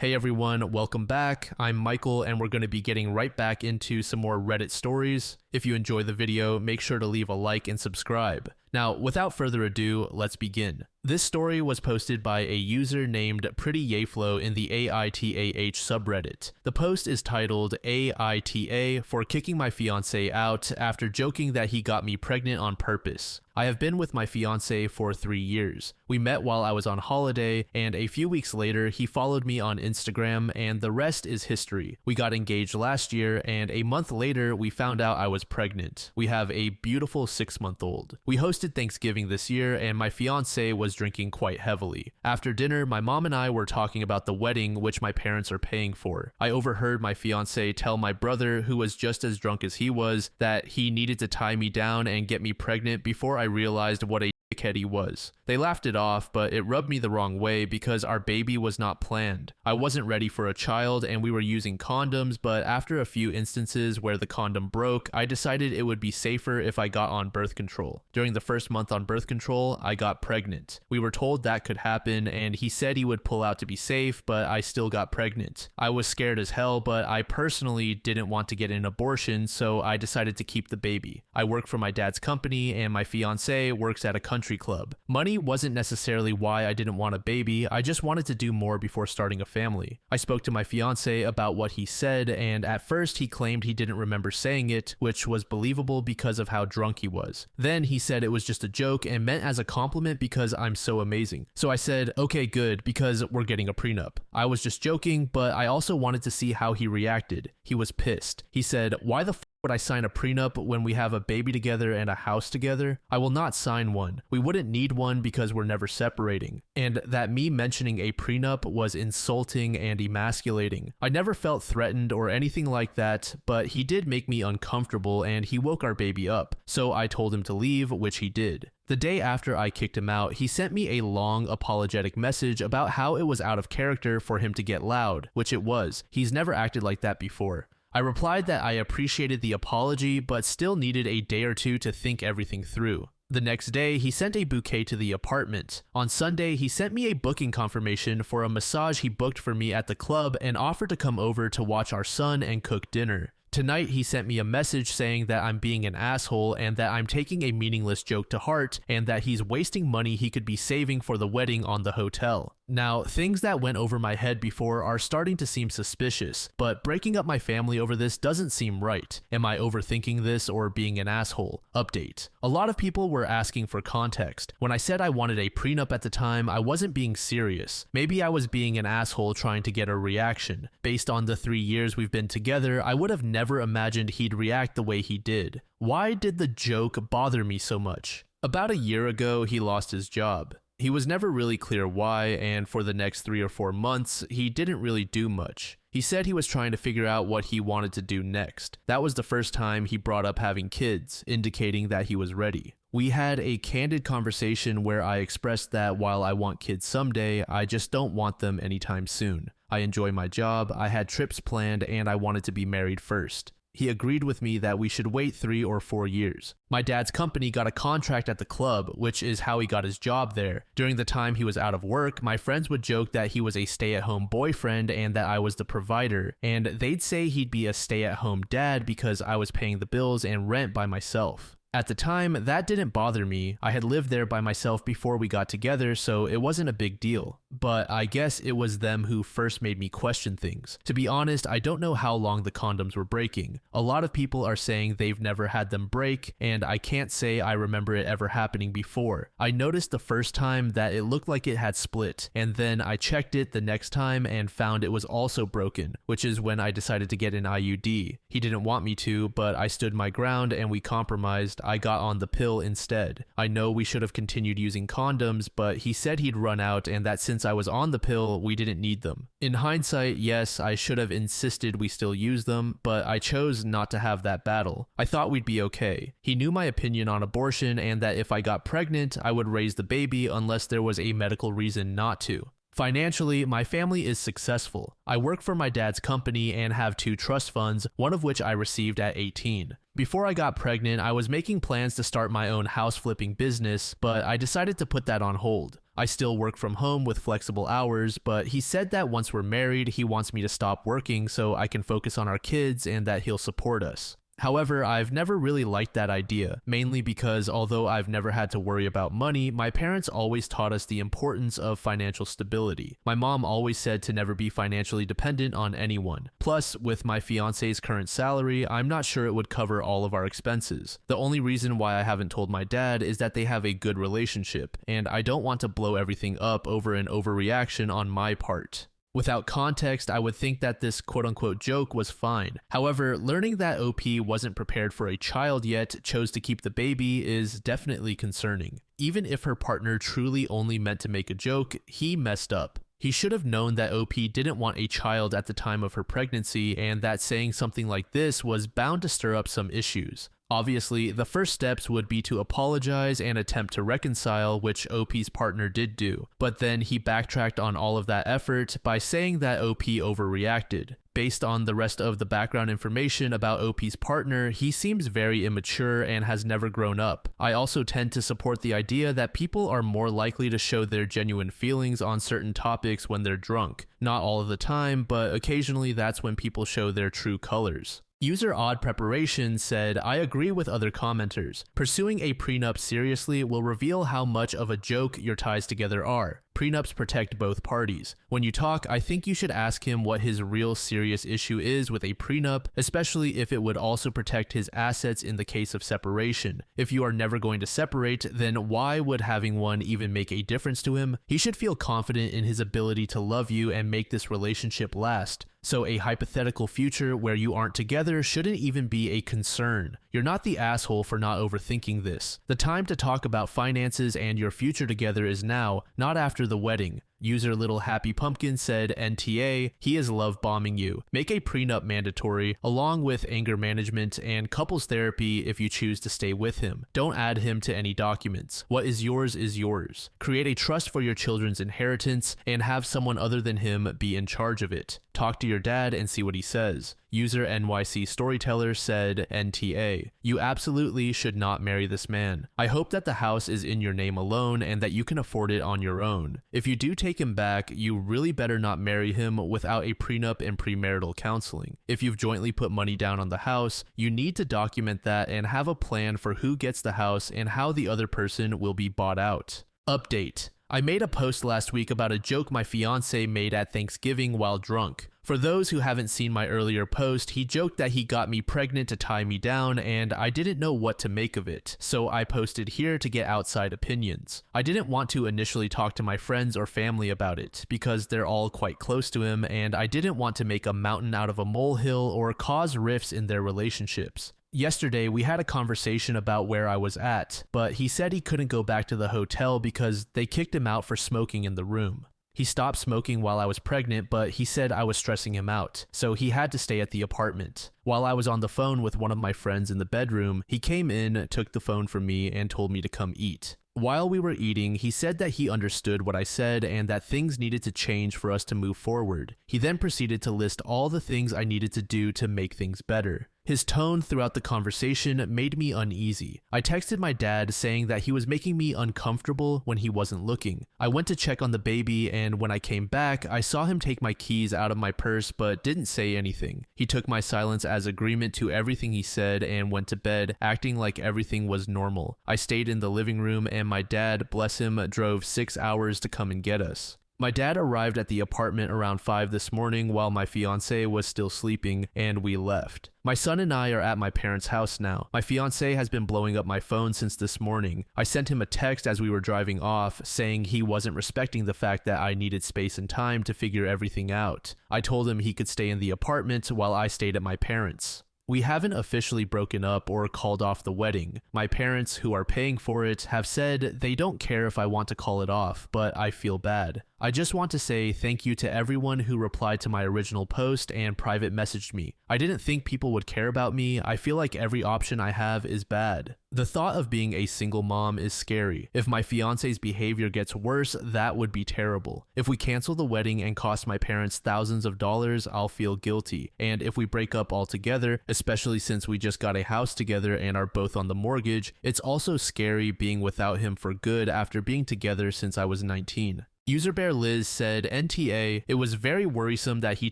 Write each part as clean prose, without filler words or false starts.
Hey everyone, welcome back. I'm Michael and we're going to be getting right back into some more Reddit stories. If you enjoy the video, make sure to leave a like and subscribe. Now, without further ado, let's begin. This story was posted by a user named PrettyYayflow in the AITAH subreddit. The post is titled AITA for kicking my fiancé out after joking that he got me pregnant on purpose. I have been with my fiancé for 3 years. We met while I was on holiday, and a few weeks later, he followed me on Instagram, and the rest is history. We got engaged last year, and a month later, we found out I was pregnant. We have a beautiful 6-month-old. We hosted Thanksgiving this year, and my fiancé was drinking quite heavily. After dinner, my mom and I were talking about the wedding, which my parents are paying for. I overheard my fiancé tell my brother, who was just as drunk as he was, that he needed to tie me down and get me pregnant before I realized what a dickhead he was. They laughed it off, but it rubbed me the wrong way because our baby was not planned. I wasn't ready for a child and we were using condoms, but after a few instances where the condom broke, I decided it would be safer if I got on birth control. During the first month on birth control, I got pregnant. We were told that could happen and he said he would pull out to be safe, but I still got pregnant. I was scared as hell, but I personally didn't want to get an abortion, so I decided to keep the baby. I work for my dad's company and my fiancé works at a country club. Money wasn't necessarily why I didn't want a baby, I just wanted to do more before starting a family. I spoke to my fiancé about what he said, and at first he claimed he didn't remember saying it, which was believable because of how drunk he was. Then he said it was just a joke and meant as a compliment because I'm so amazing. So I said, okay, good, because we're getting a prenup. I was just joking, but I also wanted to see how he reacted. He was pissed. He said, why the would I sign a prenup when we have a baby together and a house together? I will not sign one. We wouldn't need one because we're never separating. And that me mentioning a prenup was insulting and emasculating. I never felt threatened or anything like that, but he did make me uncomfortable and he woke our baby up. So I told him to leave, which he did. The day after I kicked him out, he sent me a long apologetic message about how it was out of character for him to get loud, which it was. He's never acted like that before. I replied that I appreciated the apology, but still needed a day or two to think everything through. The next day, he sent a bouquet to the apartment. On Sunday, he sent me a booking confirmation for a massage he booked for me at the club and offered to come over to watch our son and cook dinner. Tonight, he sent me a message saying that I'm being an asshole and that I'm taking a meaningless joke to heart and that he's wasting money he could be saving for the wedding on the hotel. Now, things that went over my head before are starting to seem suspicious, but breaking up my family over this doesn't seem right. Am I overthinking this or being an asshole? Update. A lot of people were asking for context. When I said I wanted a prenup at the time, I wasn't being serious. Maybe I was being an asshole trying to get a reaction. Based on the 3 years we've been together, I would have never imagined he'd react the way he did. Why did the joke bother me so much? About a year ago, he lost his job. He was never really clear why, and for the next 3 or 4 months, he didn't really do much. He said he was trying to figure out what he wanted to do next. That was the first time he brought up having kids, indicating that he was ready. We had a candid conversation where I expressed that while I want kids someday, I just don't want them anytime soon. I enjoy my job, I had trips planned, and I wanted to be married first. He agreed with me that we should wait 3 or 4 years. My dad's company got a contract at the club, which is how he got his job there. During the time he was out of work, my friends would joke that he was a stay-at-home boyfriend and that I was the provider, and they'd say he'd be a stay-at-home dad because I was paying the bills and rent by myself. At the time, that didn't bother me. I had lived there by myself before we got together, so it wasn't a big deal. But I guess it was them who first made me question things. To be honest, I don't know how long the condoms were breaking. A lot of people are saying they've never had them break, and I can't say I remember it ever happening before. I noticed the first time that it looked like it had split, and then I checked it the next time and found it was also broken, which is when I decided to get an IUD. He didn't want me to, but I stood my ground and we compromised. I got on the pill instead. I know we should have continued using condoms, but he said he'd run out and that since I was on the pill, we didn't need them. In hindsight, yes, I should have insisted we still use them, but I chose not to have that battle. I thought we'd be okay. He knew my opinion on abortion and that if I got pregnant, I would raise the baby unless there was a medical reason not to. Financially, my family is successful. I work for my dad's company and have 2 trust funds, one of which I received at 18. Before I got pregnant, I was making plans to start my own house flipping business, but I decided to put that on hold. I still work from home with flexible hours, but he said that once we're married, he wants me to stop working so I can focus on our kids and that he'll support us. However, I've never really liked that idea, mainly because although I've never had to worry about money, my parents always taught us the importance of financial stability. My mom always said to never be financially dependent on anyone. Plus, with my fiance's current salary, I'm not sure it would cover all of our expenses. The only reason why I haven't told my dad is that they have a good relationship, and I don't want to blow everything up over an overreaction on my part. Without context, I would think that this quote-unquote joke was fine. However, learning that OP wasn't prepared for a child yet, chose to keep the baby, is definitely concerning. Even if her partner truly only meant to make a joke, he messed up. He should have known that OP didn't want a child at the time of her pregnancy and that saying something like this was bound to stir up some issues. Obviously, the first steps would be to apologize and attempt to reconcile, which OP's partner did do, but then he backtracked on all of that effort by saying that OP overreacted. Based on the rest of the background information about OP's partner, he seems very immature and has never grown up. I also tend to support the idea that people are more likely to show their genuine feelings on certain topics when they're drunk. Not all of the time, but occasionally that's when people show their true colors. User Odd Preparation said, I agree with other commenters. Pursuing a prenup seriously will reveal how much of a joke your ties together are. Prenups protect both parties. When you talk, I think you should ask him what his real serious issue is with a prenup, especially if it would also protect his assets in the case of separation. If you are never going to separate, then why would having one even make a difference to him? He should feel confident in his ability to love you and make this relationship last. So a hypothetical future where you aren't together shouldn't even be a concern. You're not the asshole for not overthinking this. The time to talk about finances and your future together is now, not after the wedding. User Little Happy Pumpkin said, NTA, he is love bombing you. Make a prenup mandatory, along with anger management and couples therapy if you choose to stay with him. Don't add him to any documents. What is yours is yours. Create a trust for your children's inheritance and have someone other than him be in charge of it. Talk to your dad and see what he says. User NYC Storyteller said, NTA, you absolutely should not marry this man. I hope that the house is in your name alone and that you can afford it on your own. If you do take him back, you really better not marry him without a prenup and premarital counseling. If you've jointly put money down on the house, you need to document that and have a plan for who gets the house and how the other person will be bought out. Update. I made a post last week about a joke my fiance made at Thanksgiving while drunk. For those who haven't seen my earlier post, he joked that he got me pregnant to tie me down and I didn't know what to make of it, so I posted here to get outside opinions. I didn't want to initially talk to my friends or family about it because they're all quite close to him and I didn't want to make a mountain out of a molehill or cause rifts in their relationships. Yesterday, we had a conversation about where I was at, but he said he couldn't go back to the hotel because they kicked him out for smoking in the room. He stopped smoking while I was pregnant, but he said I was stressing him out, so he had to stay at the apartment. While I was on the phone with one of my friends in the bedroom, he came in, took the phone from me, and told me to come eat. While we were eating, he said that he understood what I said and that things needed to change for us to move forward. He then proceeded to list all the things I needed to do to make things better. His tone throughout the conversation made me uneasy. I texted my dad saying that he was making me uncomfortable when he wasn't looking. I went to check on the baby and when I came back, I saw him take my keys out of my purse but didn't say anything. He took my silence as agreement to everything he said and went to bed, acting like everything was normal. I stayed in the living room and my dad, bless him, drove 6 hours to come and get us. My dad arrived at the apartment around 5 this morning while my fiancé was still sleeping, and we left. My son and I are at my parents' house now. My fiancé has been blowing up my phone since this morning. I sent him a text as we were driving off, saying he wasn't respecting the fact that I needed space and time to figure everything out. I told him he could stay in the apartment while I stayed at my parents'. We haven't officially broken up or called off the wedding. My parents, who are paying for it, have said they don't care if I want to call it off, but I feel bad. I just want to say thank you to everyone who replied to my original post and private messaged me. I didn't think people would care about me. I feel like every option I have is bad. The thought of being a single mom is scary. If my fiance's behavior gets worse, that would be terrible. If we cancel the wedding and cost my parents thousands of dollars, I'll feel guilty. And if we break up altogether, especially since we just got a house together and are both on the mortgage, it's also scary being without him for good after being together since I was 19. UserBearLiz said, NTA, it was very worrisome that he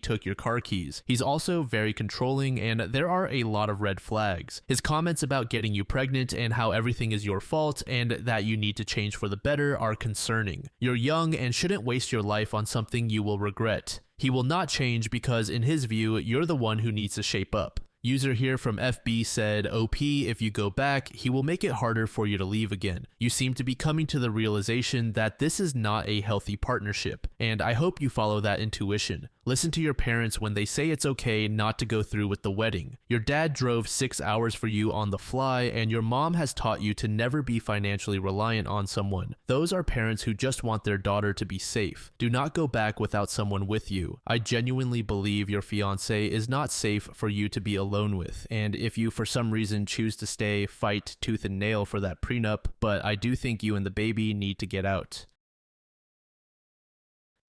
took your car keys. He's also very controlling and there are a lot of red flags. His comments about getting you pregnant and how everything is your fault and that you need to change for the better are concerning. You're young and shouldn't waste your life on something you will regret. He will not change because in his view, you're the one who needs to shape up. User here from FB said, OP, if you go back, he will make it harder for you to leave again. You seem to be coming to the realization that this is not a healthy partnership, and I hope you follow that intuition. Listen to your parents when they say it's okay not to go through with the wedding. Your dad drove 6 hours for you on the fly, and your mom has taught you to never be financially reliant on someone. Those are parents who just want their daughter to be safe. Do not go back without someone with you. I genuinely believe your fiance is not safe for you to be alone with, and if you for some reason choose to stay, fight tooth and nail for that prenup, but I do think you and the baby need to get out.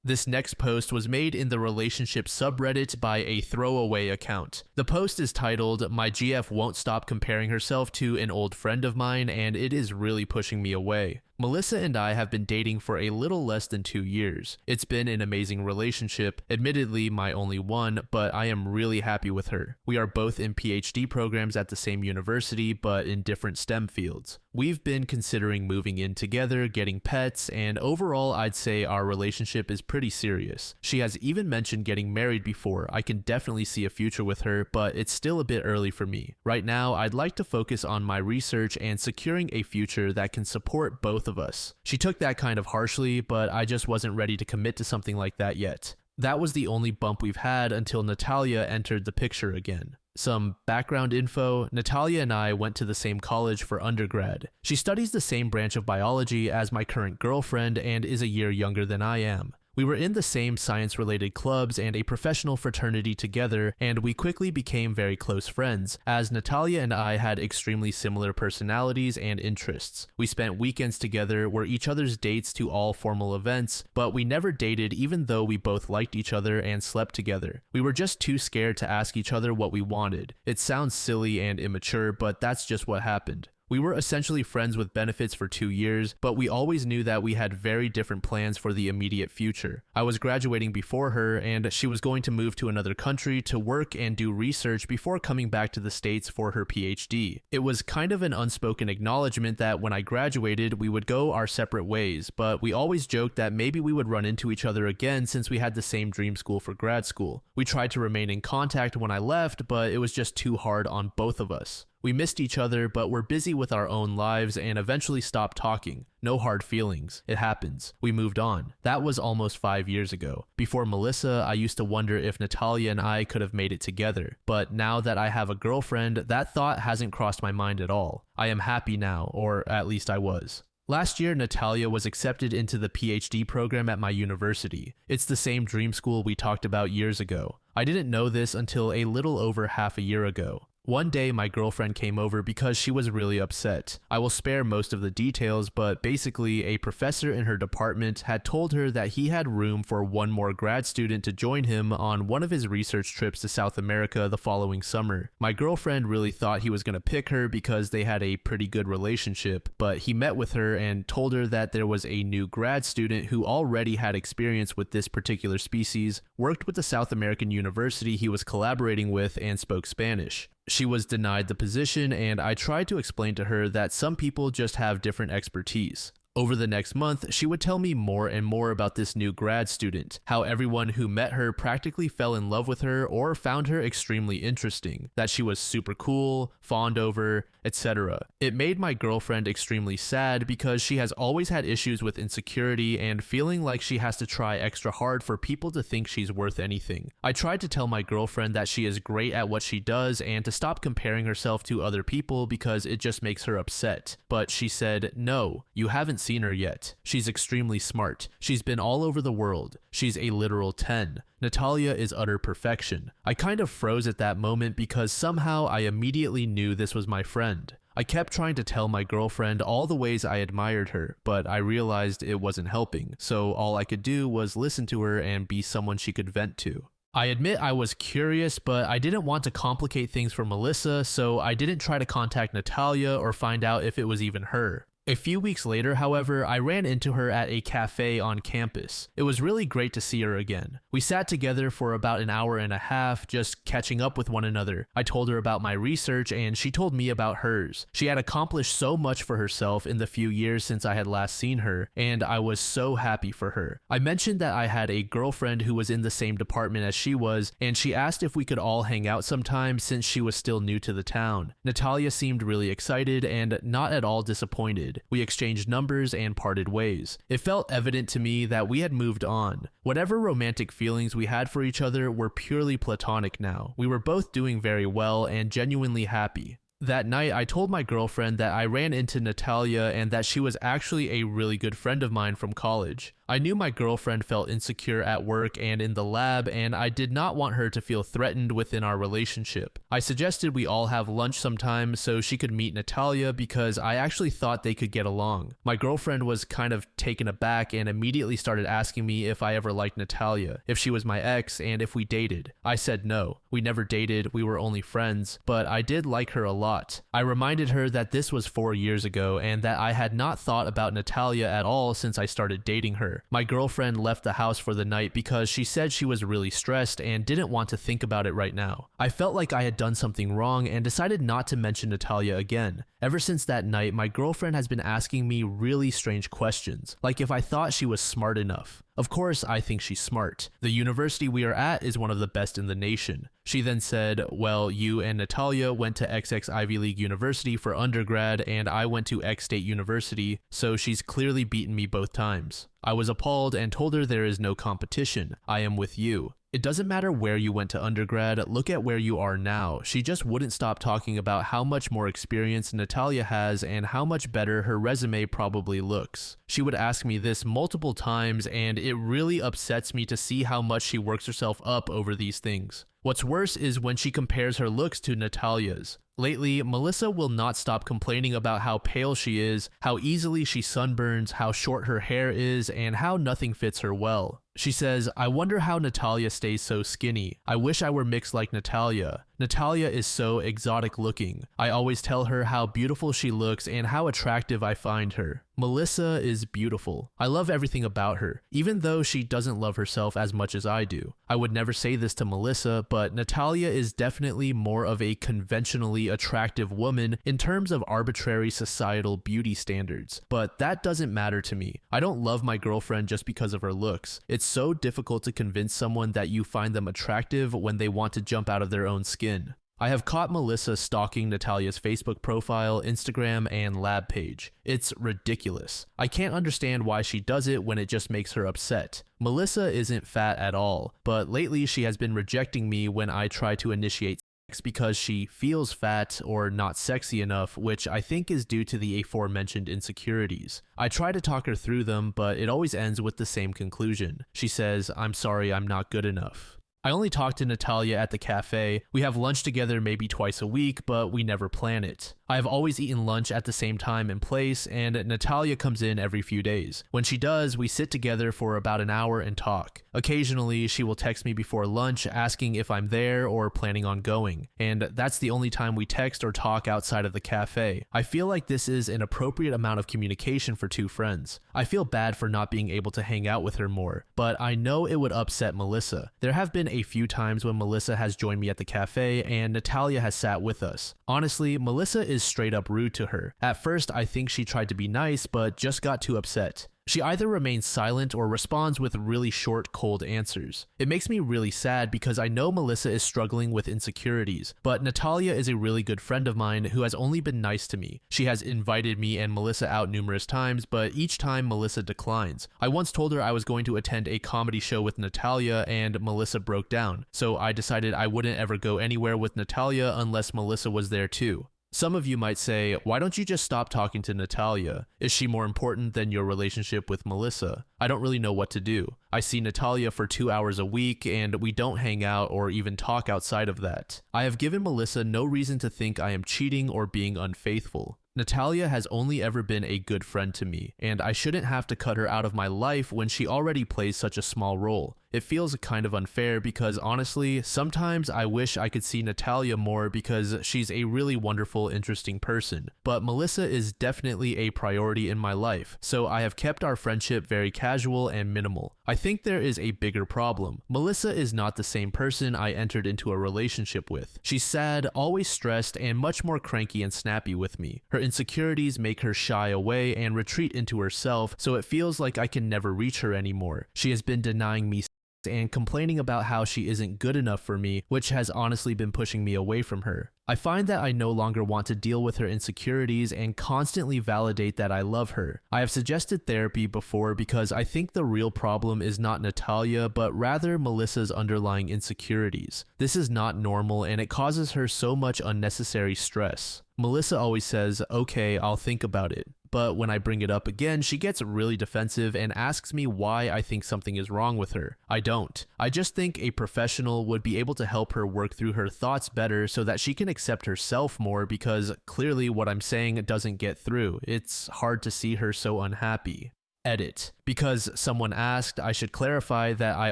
This next post was made in the relationship subreddit by a throwaway account. The post is titled, My GF won't stop comparing herself to an old friend of mine and it is really pushing me away. Melissa and I have been dating for a little less than 2 years. It's been an amazing relationship, admittedly my only one, but I am really happy with her. We are both in PhD programs at the same university, but in different STEM fields. We've been considering moving in together, getting pets, and overall I'd say our relationship is pretty serious. She has even mentioned getting married before. I can definitely see a future with her, but it's still a bit early for me. Right now, I'd like to focus on my research and securing a future that can support both of us. She took that kind of harshly, but I just wasn't ready to commit to something like that yet. That was the only bump we've had until Natalia entered the picture again. Some background info, Natalia and I went to the same college for undergrad. She studies the same branch of biology as my current girlfriend and is a year younger than I am. We were in the same science-related clubs and a professional fraternity together, and we quickly became very close friends, as Natalia and I had extremely similar personalities and interests. We spent weekends together, were each other's dates to all formal events, but we never dated even though we both liked each other and slept together. We were just too scared to ask each other what we wanted. It sounds silly and immature, but that's just what happened. We were essentially friends with benefits for 2 years, but we always knew that we had very different plans for the immediate future. I was graduating before her, and she was going to move to another country to work and do research before coming back to the States for her PhD. It was kind of an unspoken acknowledgement that when I graduated, we would go our separate ways, but we always joked that maybe we would run into each other again since we had the same dream school for grad school. We tried to remain in contact when I left, but it was just too hard on both of us. We missed each other, but were busy with our own lives and eventually stopped talking. No hard feelings. It happens. We moved on. That was almost 5 years ago. Before Melissa, I used to wonder if Natalia and I could have made it together. But now that I have a girlfriend, that thought hasn't crossed my mind at all. I am happy now, or at least I was. Last year, Natalia was accepted into the PhD program at my university. It's the same dream school we talked about years ago. I didn't know this until a little over half a year ago. One day, my girlfriend came over because she was really upset. I will spare most of the details, but basically, a professor in her department had told her that he had room for one more grad student to join him on one of his research trips to South America the following summer. My girlfriend really thought he was going to pick her because they had a pretty good relationship, but he met with her and told her that there was a new grad student who already had experience with this particular species, worked with the South American university he was collaborating with, and spoke Spanish. She was denied the position, and I tried to explain to her that some people just have different expertise. Over the next month, she would tell me more and more about this new grad student, how everyone who met her practically fell in love with her or found her extremely interesting, that she was super cool, fawned over, etc. It made my girlfriend extremely sad because she has always had issues with insecurity and feeling like she has to try extra hard for people to think she's worth anything. I tried to tell my girlfriend that she is great at what she does and to stop comparing herself to other people because it just makes her upset. But she said, no, you haven't seen her yet. She's extremely smart. She's been all over the world. She's a literal 10. Natalia is utter perfection. I kind of froze at that moment because somehow I immediately knew this was my friend. I kept trying to tell my girlfriend all the ways I admired her, but I realized it wasn't helping, so all I could do was listen to her and be someone she could vent to. I admit I was curious, but I didn't want to complicate things for Melissa, so I didn't try to contact Natalia or find out if it was even her. A few weeks later, however, I ran into her at a cafe on campus. It was really great to see her again. We sat together for about an hour and a half, just catching up with one another. I told her about my research and she told me about hers. She had accomplished so much for herself in the few years since I had last seen her, and I was so happy for her. I mentioned that I had a girlfriend who was in the same department as she was, and she asked if we could all hang out sometime since she was still new to the town. Natalia seemed really excited and not at all disappointed. We exchanged numbers and parted ways. It felt evident to me that we had moved on. Whatever romantic feelings we had for each other were purely platonic now. We were both doing very well and genuinely happy. That night, I told my girlfriend that I ran into Natalia and that she was actually a really good friend of mine from college. I knew my girlfriend felt insecure at work and in the lab, and I did not want her to feel threatened within our relationship. I suggested we all have lunch sometime so she could meet Natalia because I actually thought they could get along. My girlfriend was kind of taken aback and immediately started asking me if I ever liked Natalia, if she was my ex, and if we dated. I said no. We never dated, we were only friends, but I did like her a lot. I reminded her that this was 4 years ago and that I had not thought about Natalia at all since I started dating her. My girlfriend left the house for the night because she said she was really stressed and didn't want to think about it right now. I felt like I had done something wrong and decided not to mention Natalia again. Ever since that night, my girlfriend has been asking me really strange questions, like if I thought she was smart enough. Of course, I think she's smart. The university we are at is one of the best in the nation. She then said, well, you and Natalia went to XX Ivy League University for undergrad and I went to X State University, so she's clearly beaten me both times. I was appalled and told her there is no competition. I am with you. It doesn't matter where you went to undergrad, look at where you are now. She just wouldn't stop talking about how much more experience Natalia has and how much better her resume probably looks. She would ask me this multiple times and it really upsets me to see how much she works herself up over these things. What's worse is when she compares her looks to Natalia's. Lately, Melissa will not stop complaining about how pale she is, how easily she sunburns, how short her hair is, and how nothing fits her well. She says, I wonder how Natalia stays so skinny. I wish I were mixed like Natalia. Natalia is so exotic looking. I always tell her how beautiful she looks and how attractive I find her. Melissa is beautiful. I love everything about her, even though she doesn't love herself as much as I do. I would never say this to Melissa, but Natalia is definitely more of a conventionally attractive woman in terms of arbitrary societal beauty standards. But that doesn't matter to me. I don't love my girlfriend just because of her looks. It's so difficult to convince someone that you find them attractive when they want to jump out of their own skin. I have caught Melissa stalking Natalia's Facebook profile, Instagram, and lab page. It's ridiculous. I can't understand why she does it when it just makes her upset. Melissa isn't fat at all, but lately she has been rejecting me when I try to initiate sex because she feels fat or not sexy enough, which I think is due to the aforementioned insecurities. I try to talk her through them, but it always ends with the same conclusion. She says, I'm sorry, I'm not good enough. I only talk to Natalia at the cafe. We have lunch together maybe twice a week, but we never plan it. I have always eaten lunch at the same time and place, and Natalia comes in every few days. When she does, we sit together for about an hour and talk. Occasionally, she will text me before lunch asking if I'm there or planning on going, and that's the only time we text or talk outside of the cafe. I feel like this is an appropriate amount of communication for two friends. I feel bad for not being able to hang out with her more, but I know it would upset Melissa. There have been a few times when Melissa has joined me at the cafe and Natalia has sat with us. Honestly, Melissa is straight up rude to her. At first, I think she tried to be nice, but just got too upset. She either remains silent or responds with really short, cold answers. It makes me really sad because I know Melissa is struggling with insecurities, but Natalia is a really good friend of mine who has only been nice to me. She has invited me and Melissa out numerous times, but each time Melissa declines. I once told her I was going to attend a comedy show with Natalia and Melissa broke down, so I decided I wouldn't ever go anywhere with Natalia unless Melissa was there too. Some of you might say, why don't you just stop talking to Natalia? Is she more important than your relationship with Melissa? I don't really know what to do. I see Natalia for 2 hours a week and we don't hang out or even talk outside of that. I have given Melissa no reason to think I am cheating or being unfaithful. Natalia has only ever been a good friend to me, and I shouldn't have to cut her out of my life when she already plays such a small role. It feels kind of unfair because honestly, sometimes I wish I could see Natalia more because she's a really wonderful, interesting person. But Melissa is definitely a priority in my life, so I have kept our friendship very casual and minimal. I think there is a bigger problem. Melissa is not the same person I entered into a relationship with. She's sad, always stressed, and much more cranky and snappy with me. Her insecurities make her shy away and retreat into herself, so it feels like I can never reach her anymore. She has been denying me and complaining about how she isn't good enough for me, which has honestly been pushing me away from her. I find that I no longer want to deal with her insecurities and constantly validate that I love her. I have suggested therapy before because I think the real problem is not Natalia, but rather Melissa's underlying insecurities. This is not normal and it causes her so much unnecessary stress. Melissa always says, okay, I'll think about it. But when I bring it up again, she gets really defensive and asks me why I think something is wrong with her. I don't. I just think a professional would be able to help her work through her thoughts better so that she can accept herself more because clearly what I'm saying doesn't get through. It's hard to see her so unhappy. Edit. Because someone asked, I should clarify that I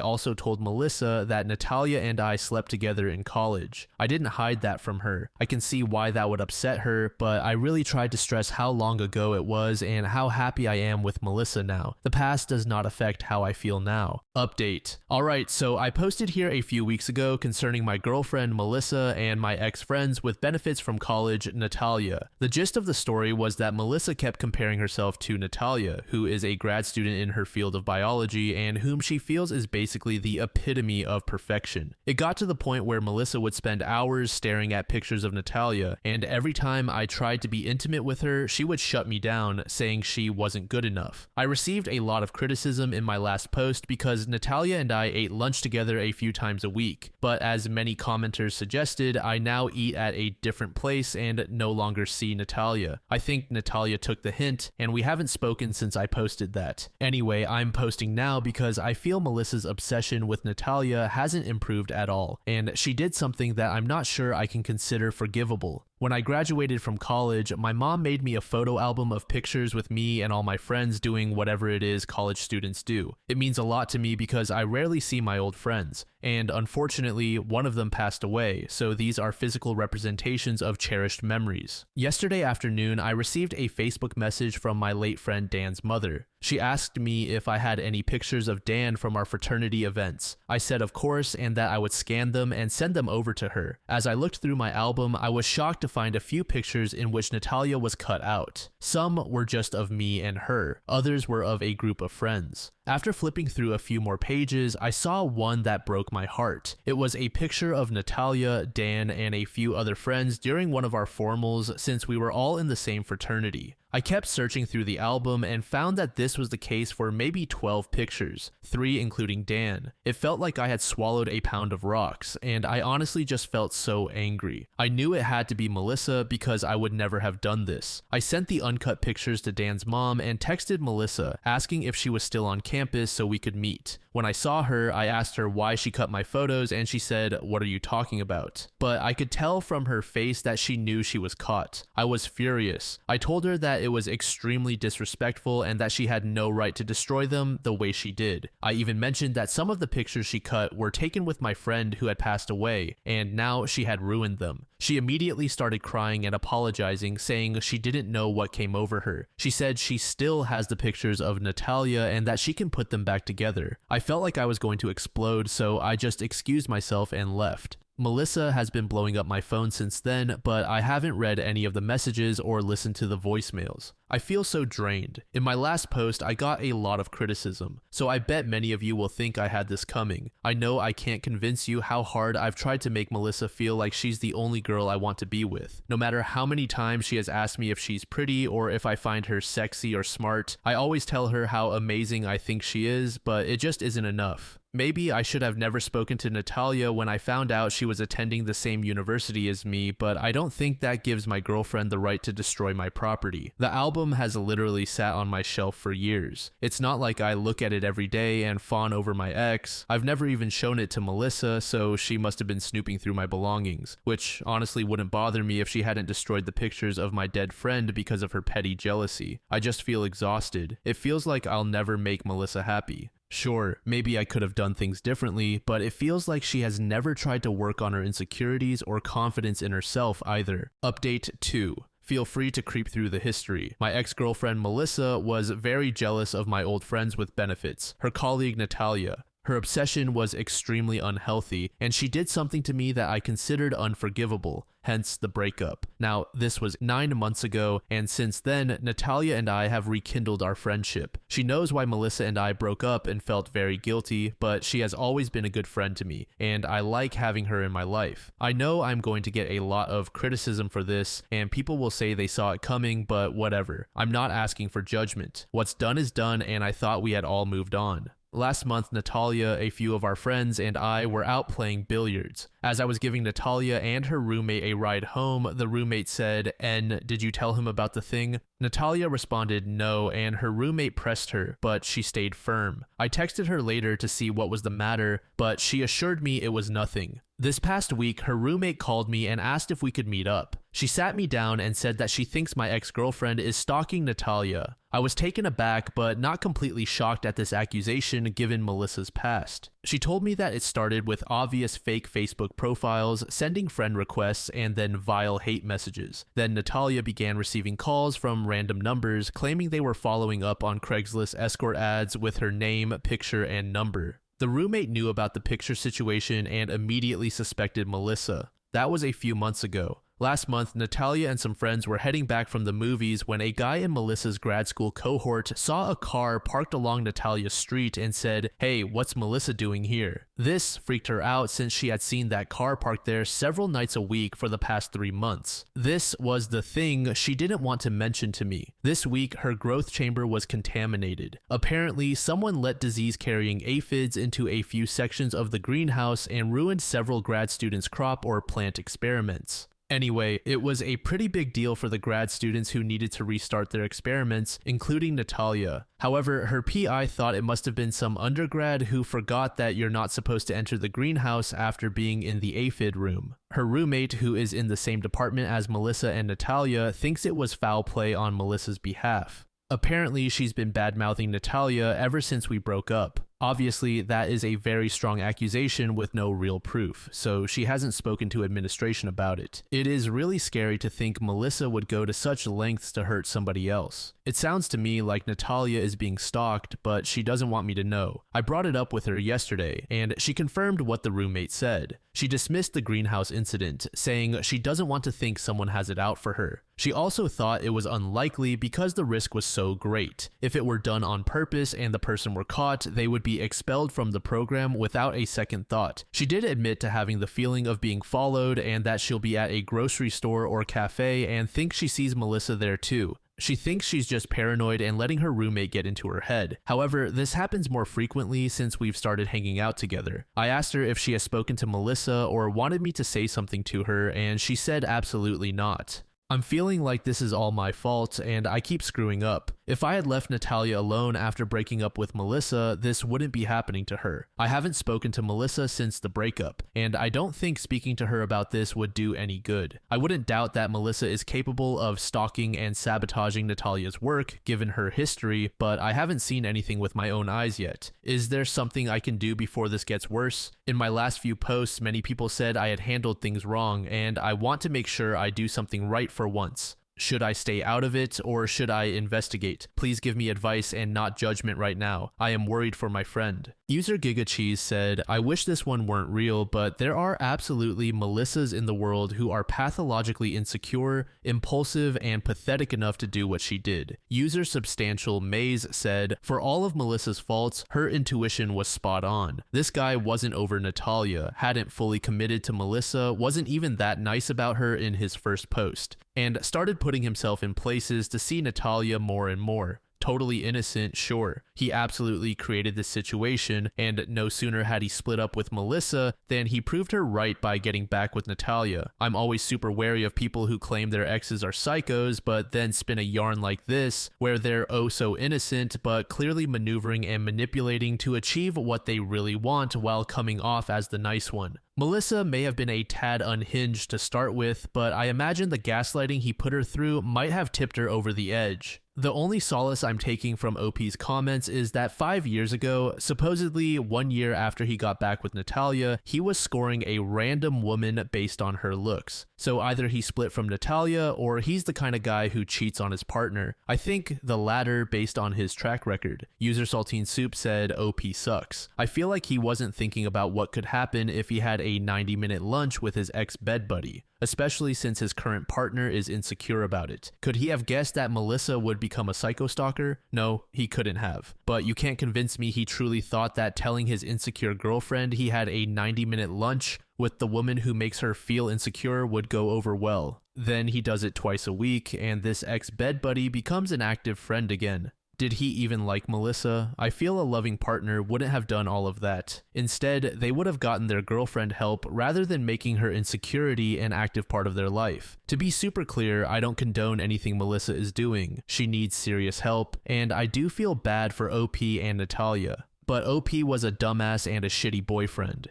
also told Melissa that Natalia and I slept together in college. I didn't hide that from her. I can see why that would upset her, but I really tried to stress how long ago it was and how happy I am with Melissa now. The past does not affect how I feel now. Update. Alright, so I posted here a few weeks ago concerning my girlfriend Melissa and my ex-friends with benefits from college, Natalia. The gist of the story was that Melissa kept comparing herself to Natalia, who is a grad student in her field of biology and whom she feels is basically the epitome of perfection. It got to the point where Melissa would spend hours staring at pictures of Natalia, and every time I tried to be intimate with her, she would shut me down, saying she wasn't good enough. I received a lot of criticism in my last post because Natalia and I ate lunch together a few times a week, but as many commenters suggested, I now eat at a different place and no longer see Natalia. I think Natalia took the hint, and we haven't spoken since I posted that. Anyway, I'm posting now because I feel Melissa's obsession with Natalia hasn't improved at all, and she did something that I'm not sure I can consider forgivable. When I graduated from college, my mom made me a photo album of pictures with me and all my friends doing whatever it is college students do. It means a lot to me because I rarely see my old friends, and unfortunately, one of them passed away, so these are physical representations of cherished memories. Yesterday afternoon, I received a Facebook message from my late friend Dan's mother. She asked me if I had any pictures of Dan from our fraternity events. I said of course, and that I would scan them and send them over to her. As I looked through my album, I was shocked to find a few pictures in which Natalia was cut out. Some were just of me and her, others were of a group of friends. After flipping through a few more pages, I saw one that broke my heart. It was a picture of Natalia, Dan, and a few other friends during one of our formals since we were all in the same fraternity. I kept searching through the album and found that this was the case for maybe 12 pictures, 3 including Dan. It felt like I had swallowed a pound of rocks, and I honestly just felt so angry. I knew it had to be Melissa because I would never have done this. I sent the uncut pictures to Dan's mom and texted Melissa, asking if she was still on campus so we could meet. When I saw her, I asked her why she cut my photos and she said, "What are you talking about?" But I could tell from her face that she knew she was caught. I was furious. I told her that it was extremely disrespectful and that she had no right to destroy them the way she did. I even mentioned that some of the pictures she cut were taken with my friend who had passed away, and now she had ruined them. She immediately started crying and apologizing, saying she didn't know what came over her. She said she still has the pictures of Natalia and that she can put them back together. I felt like I was going to explode, so I just excused myself and left. Melissa has been blowing up my phone since then, but I haven't read any of the messages or listened to the voicemails. I feel so drained. In my last post, I got a lot of criticism, so I bet many of you will think I had this coming. I know I can't convince you how hard I've tried to make Melissa feel like she's the only girl I want to be with. No matter how many times she has asked me if she's pretty or if I find her sexy or smart, I always tell her how amazing I think she is, but it just isn't enough. Maybe I should have never spoken to Natalia when I found out she was attending the same university as me, but I don't think that gives my girlfriend the right to destroy my property. The album has literally sat on my shelf for years. It's not like I look at it every day and fawn over my ex. I've never even shown it to Melissa, so she must have been snooping through my belongings, which honestly wouldn't bother me if she hadn't destroyed the pictures of my dead friend because of her petty jealousy. I just feel exhausted. It feels like I'll never make Melissa happy. Sure, maybe I could have done things differently, but it feels like she has never tried to work on her insecurities or confidence in herself either. Update 2. Feel free to creep through the history. My ex-girlfriend Melissa was very jealous of my old friends with benefits, her colleague Natalia. Her obsession was extremely unhealthy, and she did something to me that I considered unforgivable, hence the breakup. Now, this was 9 months ago, and since then, Natalia and I have rekindled our friendship. She knows why Melissa and I broke up and felt very guilty, but she has always been a good friend to me, and I like having her in my life. I know I'm going to get a lot of criticism for this, and people will say they saw it coming, but whatever. I'm not asking for judgment. What's done is done, and I thought we had all moved on. Last month, Natalia, a few of our friends, and I were out playing billiards. As I was giving Natalia and her roommate a ride home, the roommate said, "N, did you tell him about the thing?" Natalia responded no, and her roommate pressed her, but she stayed firm. I texted her later to see what was the matter, but she assured me it was nothing. This past week, her roommate called me and asked if we could meet up. She sat me down and said that she thinks my ex-girlfriend is stalking Natalia. I was taken aback, but not completely shocked at this accusation given Melissa's past. She told me that it started with obvious fake Facebook profiles, sending friend requests, and then vile hate messages. Then Natalia began receiving calls from random numbers claiming they were following up on Craigslist escort ads with her name, picture, and number. The roommate knew about the picture situation and immediately suspected Melissa. That was a few months ago. Last month, Natalia and some friends were heading back from the movies when a guy in Melissa's grad school cohort saw a car parked along Natalia's street and said, "Hey, what's Melissa doing here?" This freaked her out since she had seen that car parked there several nights a week for the past 3 months. This was the thing she didn't want to mention to me. This week, her growth chamber was contaminated. Apparently, someone let disease-carrying aphids into a few sections of the greenhouse and ruined several grad students' crop or plant experiments. Anyway, it was a pretty big deal for the grad students who needed to restart their experiments, including Natalia. However, her PI thought it must have been some undergrad who forgot that you're not supposed to enter the greenhouse after being in the aphid room. Her roommate, who is in the same department as Melissa and Natalia, thinks it was foul play on Melissa's behalf. Apparently, she's been bad-mouthing Natalia ever since we broke up. Obviously, that is a very strong accusation with no real proof, so she hasn't spoken to administration about it. It is really scary to think Melissa would go to such lengths to hurt somebody else. It sounds to me like Natalia is being stalked, but she doesn't want me to know. I brought it up with her yesterday, and she confirmed what the roommate said. She dismissed the greenhouse incident, saying she doesn't want to think someone has it out for her. She also thought it was unlikely because the risk was so great. If it were done on purpose and the person were caught, they would be expelled from the program without a second thought. She did admit to having the feeling of being followed and that she'll be at a grocery store or cafe and thinks she sees Melissa there too. She thinks she's just paranoid and letting her roommate get into her head. However, this happens more frequently since we've started hanging out together. I asked her if she has spoken to Melissa or wanted me to say something to her, and she said absolutely not. I'm feeling like this is all my fault, and I keep screwing up. If I had left Natalia alone after breaking up with Melissa, this wouldn't be happening to her. I haven't spoken to Melissa since the breakup, and I don't think speaking to her about this would do any good. I wouldn't doubt that Melissa is capable of stalking and sabotaging Natalia's work, given her history, but I haven't seen anything with my own eyes yet. Is there something I can do before this gets worse? In my last few posts, many people said I had handled things wrong, and I want to make sure I do something right for once. Should I stay out of it or should I investigate? Please give me advice and not judgment right now. I am worried for my friend. User GigaCheese said, I wish this one weren't real, but there are absolutely Melissas in the world who are pathologically insecure, impulsive, and pathetic enough to do what she did. User Substantial Maze said, for all of Melissa's faults, her intuition was spot on. This guy wasn't over Natalia, hadn't fully committed to Melissa, wasn't even that nice about her in his first post, and started putting himself in places to see Natalia more and more. Totally innocent, sure. He absolutely created this situation, and no sooner had he split up with Melissa than he proved her right by getting back with Natalia. I'm always super wary of people who claim their exes are psychos, but then spin a yarn like this, where they're oh so innocent, but clearly maneuvering and manipulating to achieve what they really want while coming off as the nice one. Melissa may have been a tad unhinged to start with, but I imagine the gaslighting he put her through might have tipped her over the edge. The only solace I'm taking from OP's comments is that 5 years ago, supposedly 1 year after he got back with Natalia, he was scoring a random woman based on her looks. So either he split from Natalia or he's the kind of guy who cheats on his partner. I think the latter based on his track record. User Saltine Soup said OP sucks. I feel like he wasn't thinking about what could happen if he had a 90-minute lunch with his ex-bed buddy, especially since his current partner is insecure about it. Could he have guessed that Melissa would become a psychostalker? No, he couldn't have. But you can't convince me he truly thought that telling his insecure girlfriend he had a 90-minute lunch with the woman who makes her feel insecure would go over well. Then he does it twice a week, and this ex-bed buddy becomes an active friend again. Did he even like Melissa? I feel a loving partner wouldn't have done all of that. Instead, they would have gotten their girlfriend help rather than making her insecurity an active part of their life. To be super clear, I don't condone anything Melissa is doing. She needs serious help, and I do feel bad for OP and Natalia. But OP was a dumbass and a shitty boyfriend.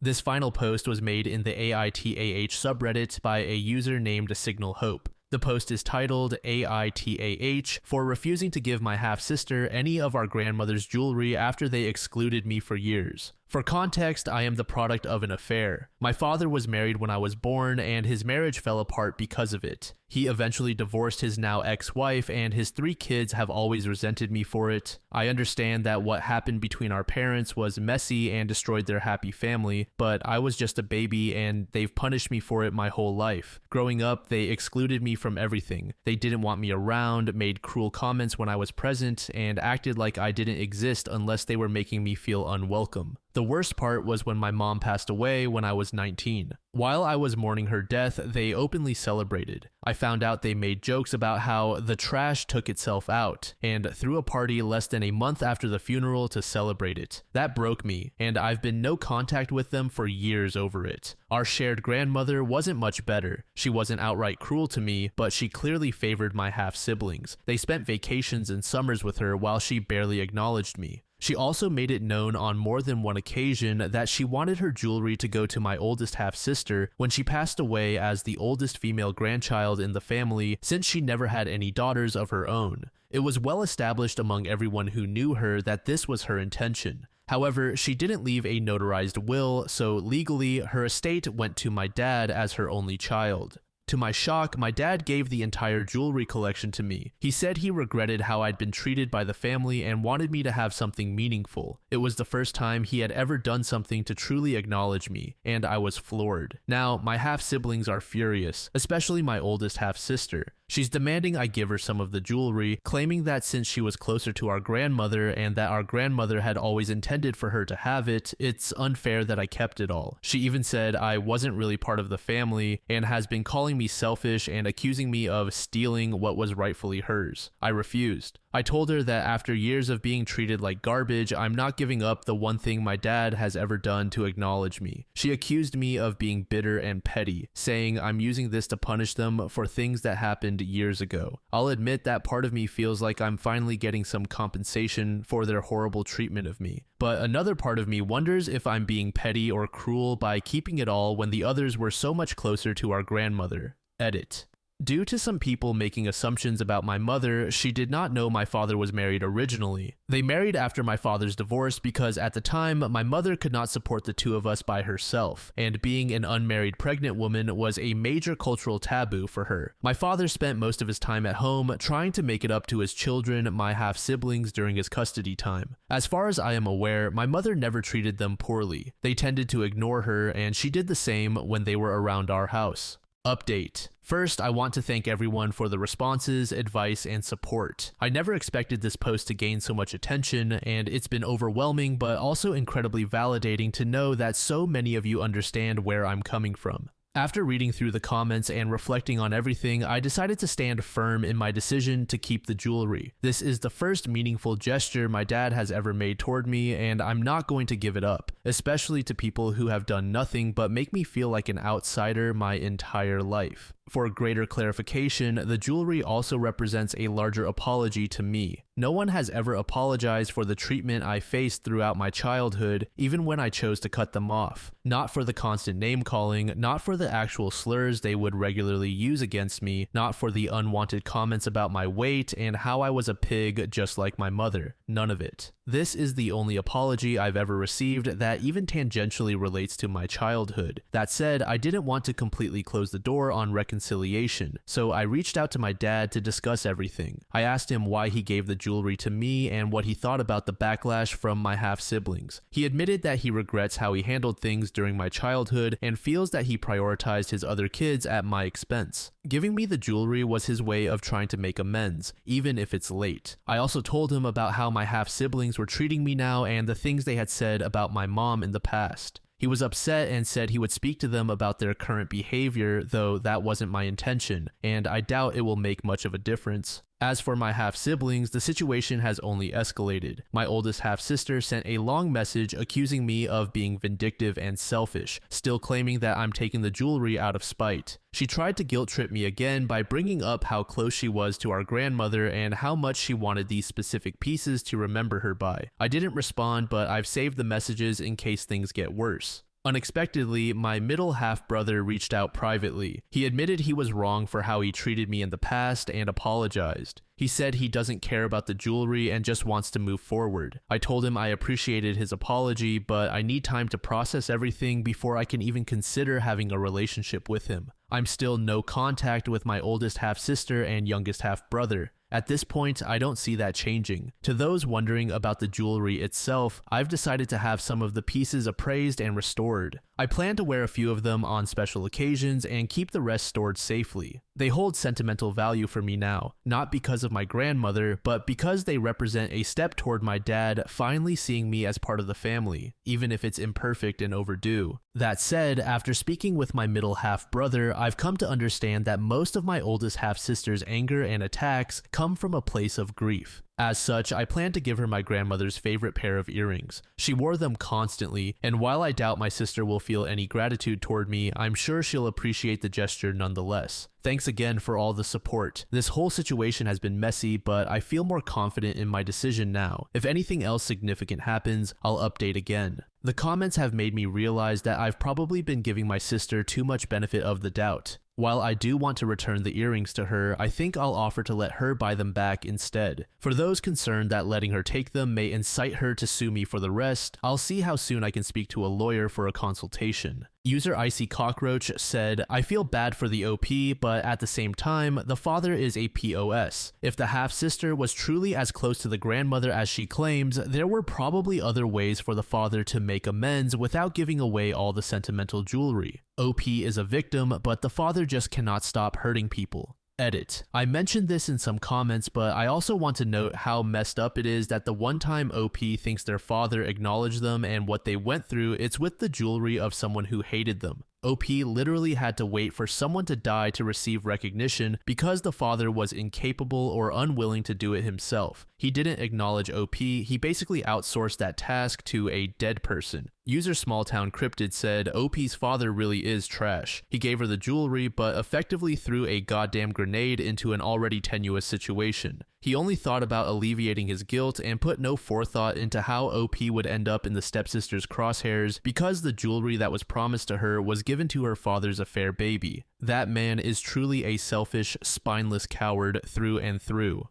This final post was made in the AITAH subreddit by a user named Signal Hope. The post is titled AITAH for refusing to give my half-sister any of our grandmother's jewelry after they excluded me for years. For context, I am the product of an affair. My father was married when I was born, and his marriage fell apart because of it. He eventually divorced his now ex-wife, and his 3 kids have always resented me for it. I understand that what happened between our parents was messy and destroyed their happy family, but I was just a baby and they've punished me for it my whole life. Growing up, they excluded me from everything. They didn't want me around, made cruel comments when I was present, and acted like I didn't exist unless they were making me feel unwelcome. The worst part was when my mom passed away when I was 19. While I was mourning her death, they openly celebrated. I found out they made jokes about how the trash took itself out, and threw a party less than a month after the funeral to celebrate it. That broke me, and I've been no contact with them for years over it. Our shared grandmother wasn't much better. She wasn't outright cruel to me, but she clearly favored my half-siblings. They spent vacations and summers with her while she barely acknowledged me. She also made it known on more than one occasion that she wanted her jewelry to go to my oldest half-sister when she passed away as the oldest female grandchild in the family, since she never had any daughters of her own. It was well established among everyone who knew her that this was her intention. However, she didn't leave a notarized will, so legally, her estate went to my dad as her only child. To my shock, my dad gave the entire jewelry collection to me. He said he regretted how I'd been treated by the family and wanted me to have something meaningful. It was the first time he had ever done something to truly acknowledge me, and I was floored. Now, my half-siblings are furious, especially my oldest half-sister. She's demanding I give her some of the jewelry, claiming that since she was closer to our grandmother and that our grandmother had always intended for her to have it, it's unfair that I kept it all. She even said I wasn't really part of the family and has been calling me selfish and accusing me of stealing what was rightfully hers. I refused. I told her that after years of being treated like garbage, I'm not giving up the one thing my dad has ever done to acknowledge me. She accused me of being bitter and petty, saying I'm using this to punish them for things that happened years ago. I'll admit that part of me feels like I'm finally getting some compensation for their horrible treatment of me. But another part of me wonders if I'm being petty or cruel by keeping it all when the others were so much closer to our grandmother. Edit. Due to some people making assumptions about my mother, she did not know my father was married originally. They married after my father's divorce because at the time, my mother could not support the two of us by herself, and being an unmarried pregnant woman was a major cultural taboo for her. My father spent most of his time at home trying to make it up to his children, my half-siblings, during his custody time. As far as I am aware, my mother never treated them poorly. They tended to ignore her, and she did the same when they were around our house. Update. First, I want to thank everyone for the responses, advice, and support. I never expected this post to gain so much attention, and it's been overwhelming but also incredibly validating to know that so many of you understand where I'm coming from. After reading through the comments and reflecting on everything, I decided to stand firm in my decision to keep the jewelry. This is the first meaningful gesture my dad has ever made toward me, and I'm not going to give it up, especially to people who have done nothing but make me feel like an outsider my entire life. For greater clarification, the jewelry also represents a larger apology to me. No one has ever apologized for the treatment I faced throughout my childhood, even when I chose to cut them off. Not for the constant name-calling, not for the actual slurs they would regularly use against me, not for the unwanted comments about my weight and how I was a pig just like my mother. None of it. This is the only apology I've ever received that even tangentially relates to my childhood. That said, I didn't want to completely close the door on reconciliation, so I reached out to my dad to discuss everything. I asked him why he gave the jewelry to me and what he thought about the backlash from my half-siblings. He admitted that he regrets how he handled things during my childhood and feels that he prioritized his other kids at my expense. Giving me the jewelry was his way of trying to make amends, even if it's late. I also told him about how my half-siblings were treating me now and the things they had said about my mom in the past. He was upset and said he would speak to them about their current behavior, though that wasn't my intention, and I doubt it will make much of a difference. As for my half-siblings, the situation has only escalated. My oldest half-sister sent a long message accusing me of being vindictive and selfish, still claiming that I'm taking the jewelry out of spite. She tried to guilt-trip me again by bringing up how close she was to our grandmother and how much she wanted these specific pieces to remember her by. I didn't respond, but I've saved the messages in case things get worse. Unexpectedly, my middle half-brother reached out privately. He admitted he was wrong for how he treated me in the past and apologized. He said he doesn't care about the jewelry and just wants to move forward. I told him I appreciated his apology, but I need time to process everything before I can even consider having a relationship with him. I'm still no contact with my oldest half-sister and youngest half-brother. At this point, I don't see that changing. To those wondering about the jewelry itself, I've decided to have some of the pieces appraised and restored. I plan to wear a few of them on special occasions and keep the rest stored safely. They hold sentimental value for me now, not because of my grandmother, but because they represent a step toward my dad finally seeing me as part of the family, even if it's imperfect and overdue. That said, after speaking with my middle half-brother, I've come to understand that most of my oldest half-sister's anger and attacks come from a place of grief. As such, I plan to give her my grandmother's favorite pair of earrings. She wore them constantly, and while I doubt my sister will feel any gratitude toward me, I'm sure she'll appreciate the gesture nonetheless. Thanks again for all the support. This whole situation has been messy, but I feel more confident in my decision now. If anything else significant happens, I'll update again. The comments have made me realize that I've probably been giving my sister too much benefit of the doubt. While I do want to return the earrings to her, I think I'll offer to let her buy them back instead. For those concerned that letting her take them may incite her to sue me for the rest, I'll see how soon I can speak to a lawyer for a consultation. User Icy Cockroach said, I feel bad for the OP, but at the same time, the father is a POS. If the half-sister was truly as close to the grandmother as she claims, there were probably other ways for the father to make amends without giving away all the sentimental jewelry. OP is a victim, but the father just cannot stop hurting people. Edit. I mentioned this in some comments, but I also want to note how messed up it is that the one time OP thinks their father acknowledged them and what they went through, it's with the jewelry of someone who hated them. OP literally had to wait for someone to die to receive recognition because the father was incapable or unwilling to do it himself. He didn't acknowledge OP, he basically outsourced that task to a dead person. User Smalltown Cryptid said, OP's father really is trash. He gave her the jewelry, but effectively threw a goddamn grenade into an already tenuous situation. He only thought about alleviating his guilt and put no forethought into how OP would end up in the stepsister's crosshairs because the jewelry that was promised to her was given to her father's affair baby. That man is truly a selfish, spineless coward through and through.